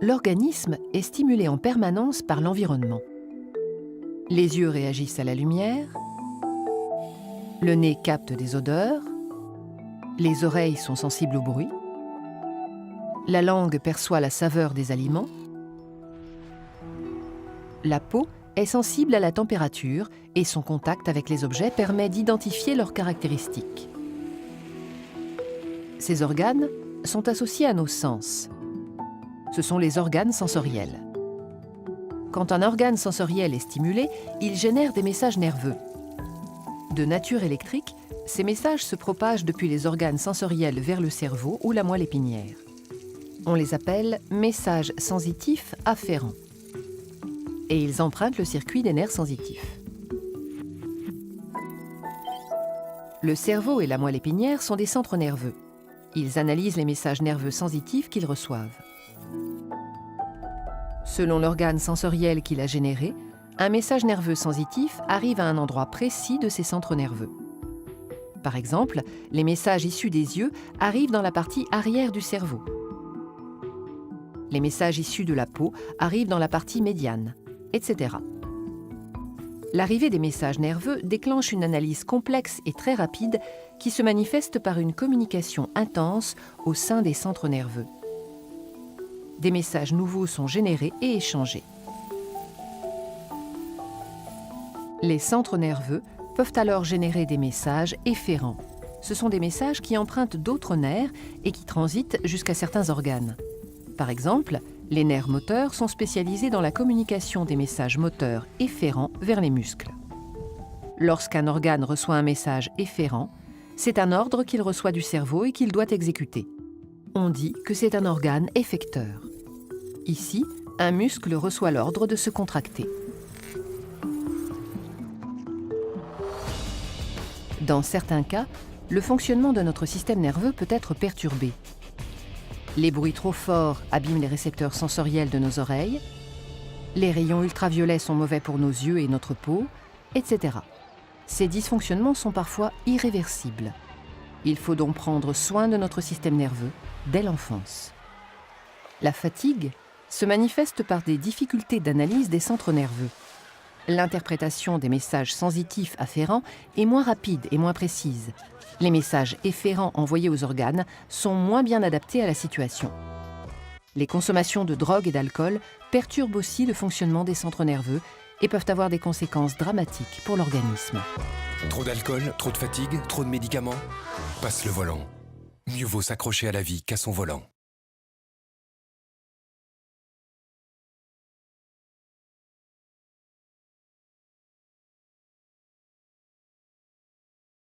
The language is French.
L'organisme est stimulé en permanence par l'environnement. Les yeux réagissent à la lumière, le nez capte des odeurs, les oreilles sont sensibles au bruit, la langue perçoit la saveur des aliments, la peau est sensible à la température et son contact avec les objets permet d'identifier leurs caractéristiques. Ces organes sont associés à nos sens. Ce sont les organes sensoriels. Quand un organe sensoriel est stimulé, il génère des messages nerveux. De nature électrique, ces messages se propagent depuis les organes sensoriels vers le cerveau ou la moelle épinière. On les appelle messages sensitifs afférents. Et ils empruntent le circuit des nerfs sensitifs. Le cerveau et la moelle épinière sont des centres nerveux. Ils analysent les messages nerveux sensitifs qu'ils reçoivent. Selon l'organe sensoriel qu'il a généré, un message nerveux sensitif arrive à un endroit précis de ces centres nerveux. Par exemple, les messages issus des yeux arrivent dans la partie arrière du cerveau. Les messages issus de la peau arrivent dans la partie médiane, etc. L'arrivée des messages nerveux déclenche une analyse complexe et très rapide qui se manifeste par une communication intense au sein des centres nerveux. Des messages nouveaux sont générés et échangés. Les centres nerveux peuvent alors générer des messages efférents. Ce sont des messages qui empruntent d'autres nerfs et qui transitent jusqu'à certains organes. Par exemple, les nerfs moteurs sont spécialisés dans la communication des messages moteurs efférents vers les muscles. Lorsqu'un organe reçoit un message efférent, c'est un ordre qu'il reçoit du cerveau et qu'il doit exécuter. On dit que c'est un organe effecteur. Ici, un muscle reçoit l'ordre de se contracter. Dans certains cas, le fonctionnement de notre système nerveux peut être perturbé. Les bruits trop forts abîment les récepteurs sensoriels de nos oreilles, les rayons ultraviolets sont mauvais pour nos yeux et notre peau, etc. Ces dysfonctionnements sont parfois irréversibles. Il faut donc prendre soin de notre système nerveux dès l'enfance. La fatigue se manifeste par des difficultés d'analyse des centres nerveux. L'interprétation des messages sensitifs afférents est moins rapide et moins précise. Les messages efférents envoyés aux organes sont moins bien adaptés à la situation. Les consommations de drogue et d'alcool perturbent aussi le fonctionnement des centres nerveux et peuvent avoir des conséquences dramatiques pour l'organisme. Trop d'alcool, trop de fatigue, trop de médicaments? Passe le volant. Mieux vaut s'accrocher à la vie qu'à son volant.